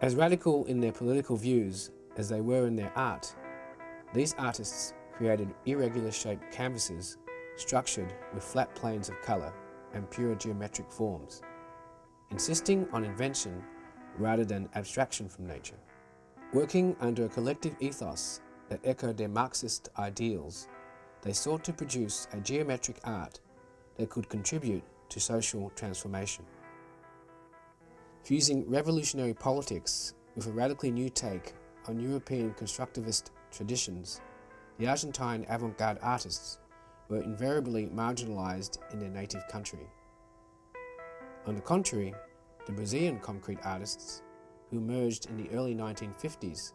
As radical in their political views as they were in their art, these artists created irregular shaped canvases structured with flat planes of colour and pure geometric forms, insisting on invention rather than abstraction from nature. Working under a collective ethos that echoed their Marxist ideals, they sought to produce a geometric art that could contribute to social transformation. Fusing revolutionary politics with a radically new take on European constructivist traditions, the Argentine avant-garde artists were invariably marginalized in their native country. On the contrary, the Brazilian concrete artists, who emerged in the early 1950s,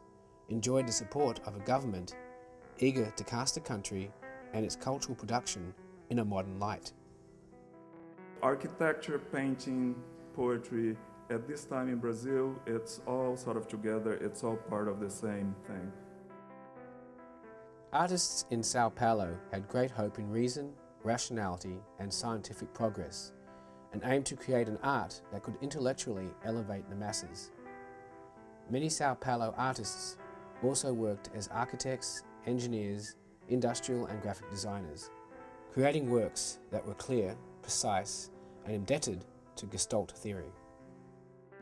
enjoyed the support of a government eager to cast the country and its cultural production in a modern light. Architecture, painting, poetry, at this time in Brazil, it's all sort of together, it's all part of the same thing. Artists in Sao Paulo had great hope in reason, rationality, and scientific progress, and aimed to create an art that could intellectually elevate the masses. Many Sao Paulo artists also worked as architects, engineers, industrial and graphic designers, creating works that were clear, precise, and indebted to Gestalt theory.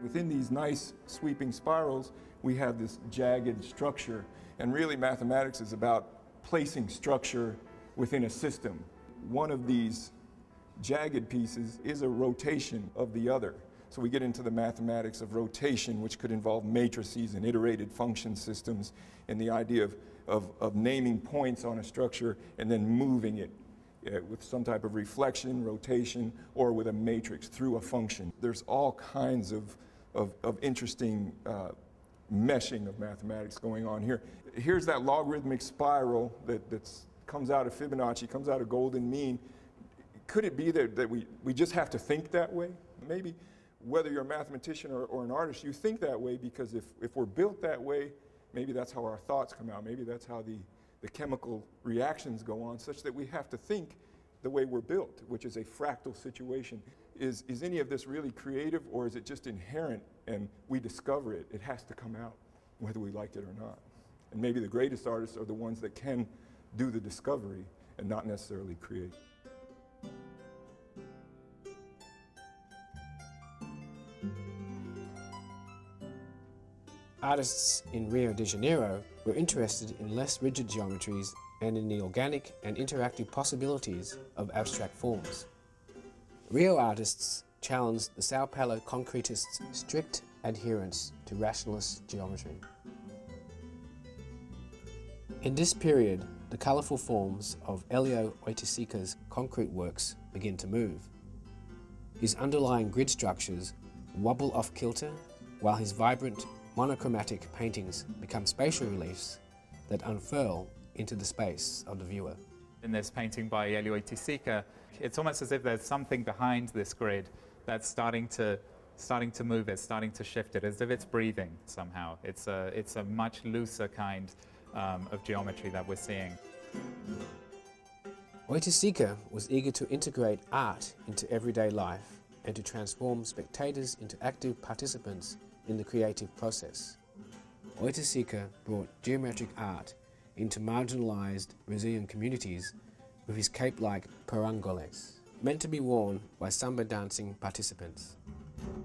Within these nice sweeping spirals, we have this jagged structure, and really mathematics is about placing structure within a system. One of these jagged pieces is a rotation of the other. So we get into the mathematics of rotation, which could involve matrices and iterated function systems, and the idea of naming points on a structure and then moving it with some type of reflection, rotation, or with a matrix through a function. There's all kinds of interesting meshing of mathematics going on here. Here's that logarithmic spiral that comes out of Fibonacci, comes out of golden mean. Could it be that we just have to think that way? Maybe whether you're a mathematician or an artist, you think that way because if we're built that way, maybe that's how our thoughts come out. Maybe that's how the chemical reactions go on, such that we have to think the way we're built, which is a fractal situation. Is any of this really creative, or is it just inherent and we discover it? It has to come out, whether we like it or not. And maybe the greatest artists are the ones that can do the discovery and not necessarily create. Artists in Rio de Janeiro were interested in less rigid geometries and in the organic and interactive possibilities of abstract forms. Rio artists challenged the Sao Paulo concretists' strict adherence to rationalist geometry. In this period, the colourful forms of Elio Oiticica's concrete works begin to move. His underlying grid structures wobble off kilter, while his vibrant monochromatic paintings become spatial reliefs that unfurl into the space of the viewer. In this painting by Elio Oiticica, it's almost as if there's something behind this grid that's starting to move it, starting to shift it, as if it's breathing somehow. It's a much looser kind of geometry that we're seeing. Oiticica was eager to integrate art into everyday life and to transform spectators into active participants in the creative process. Oiticica brought geometric art into marginalized Brazilian communities with his cape-like parangoles, meant to be worn by samba dancing participants.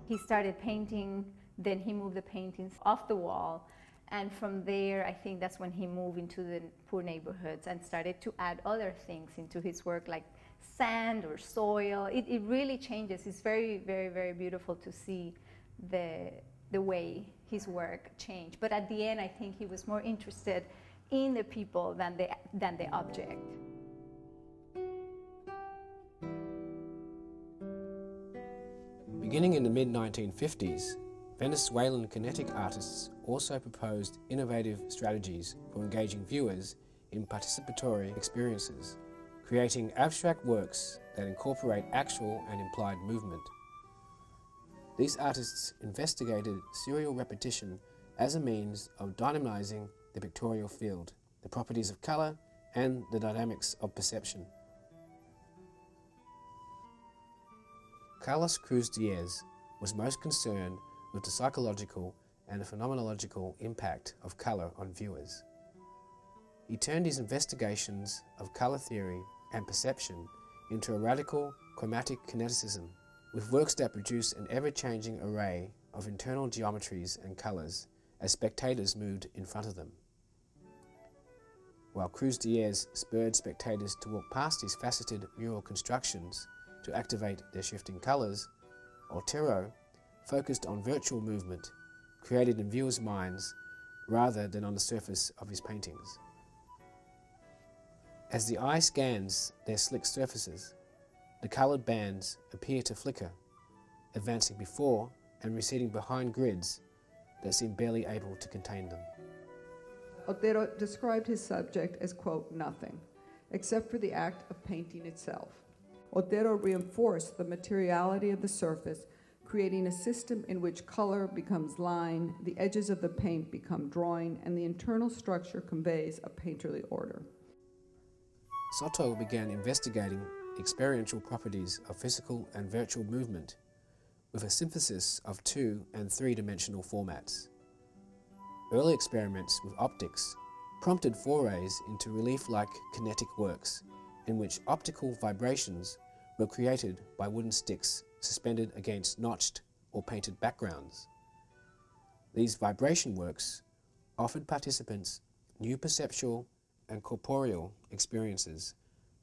He started painting, then he moved the paintings off the wall, and from there I think that's when he moved into the poor neighborhoods and started to add other things into his work, like sand or soil. It really changes. It's very, very, very beautiful to see the way his work changed. But at the end, I think he was more interested in the people than the object. Beginning in the mid-1950s, Venezuelan kinetic artists also proposed innovative strategies for engaging viewers in participatory experiences, creating abstract works that incorporate actual and implied movement. These artists investigated serial repetition as a means of dynamizing the pictorial field, the properties of colour, and the dynamics of perception. Carlos Cruz Diez was most concerned with the psychological and the phenomenological impact of colour on viewers. He turned his investigations of colour theory and perception into a radical chromatic kineticism, with works that produce an ever-changing array of internal geometries and colours as spectators moved in front of them. While Cruz Diaz spurred spectators to walk past his faceted mural constructions to activate their shifting colours, Otero focused on virtual movement created in viewers' minds rather than on the surface of his paintings. As the eye scans their slick surfaces, the coloured bands appear to flicker, advancing before and receding behind grids that seem barely able to contain them. Otero described his subject as, quote, nothing, except for the act of painting itself. Otero reinforced the materiality of the surface, creating a system in which color becomes line, the edges of the paint become drawing, and the internal structure conveys a painterly order. Soto began investigating experiential properties of physical and virtual movement with a synthesis of 2- and 3-dimensional formats. Early experiments with optics prompted forays into relief-like kinetic works in which optical vibrations were created by wooden sticks suspended against notched or painted backgrounds. These vibration works offered participants new perceptual and corporeal experiences,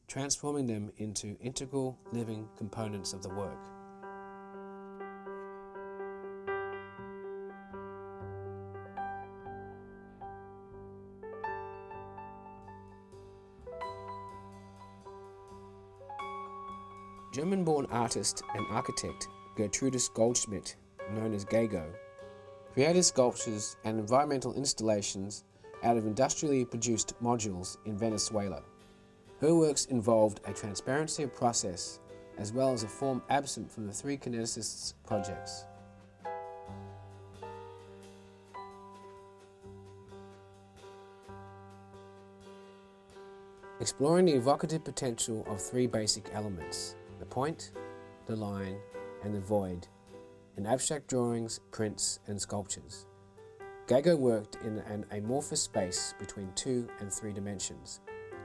transforming them into integral living components of the work. German-born artist and architect Gertrudis Goldschmidt, known as Gago, created sculptures and environmental installations out of industrially produced modules in Venezuela. Her works involved a transparency of process as well as a form absent from the three kineticists' projects. Exploring the evocative potential of three basic elements: the point, the line, and the void, in abstract drawings, prints, and sculptures. Gago worked in an amorphous space between 2 and 3 dimensions,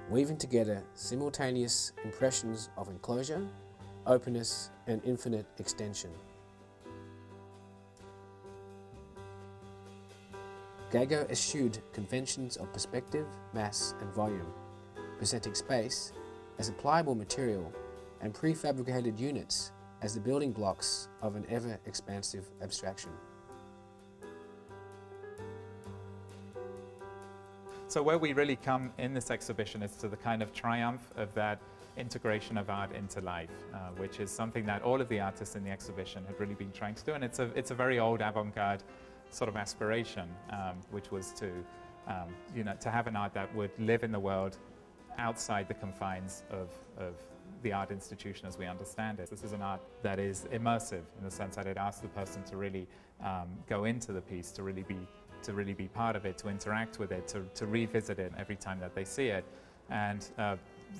weaving together simultaneous impressions of enclosure, openness, and infinite extension. Gago eschewed conventions of perspective, mass, and volume, presenting space as a pliable material and prefabricated units as the building blocks of an ever-expansive abstraction. So where we really come in this exhibition is to the kind of triumph of that integration of art into life, which is something that all of the artists in the exhibition have really been trying to do, and it's a very old avant-garde sort of aspiration, which was to to have an art that would live in the world outside the confines of the art institution as we understand it. This is an art that is immersive in the sense that it asks the person to really go into the piece, to really be part of it, to interact with it, to revisit it every time that they see it. And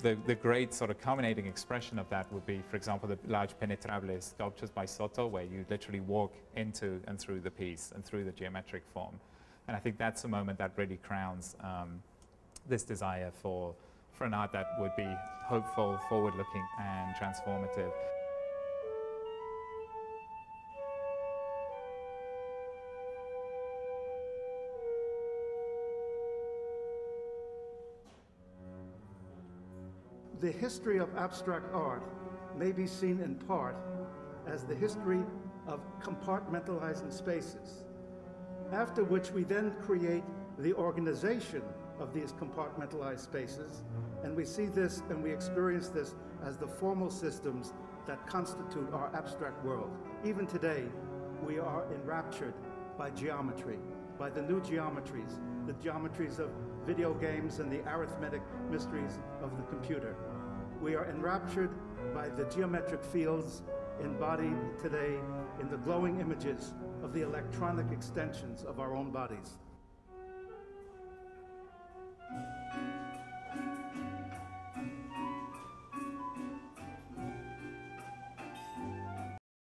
the great sort of culminating expression of that would be, for example, the large penetrable sculptures by Soto, where you literally walk into and through the piece and through the geometric form. And I think that's a moment that really crowns this desire for an art that would be hopeful, forward-looking, and transformative. The history of abstract art may be seen in part as the history of compartmentalizing spaces, after which we then create the organization of these compartmentalized spaces, and we see this and we experience this as the formal systems that constitute our abstract world. Even today, we are enraptured by geometry, by the new geometries, the geometries of video games and the arithmetic mysteries of the computer. We are enraptured by the geometric fields embodied today in the glowing images of the electronic extensions of our own bodies.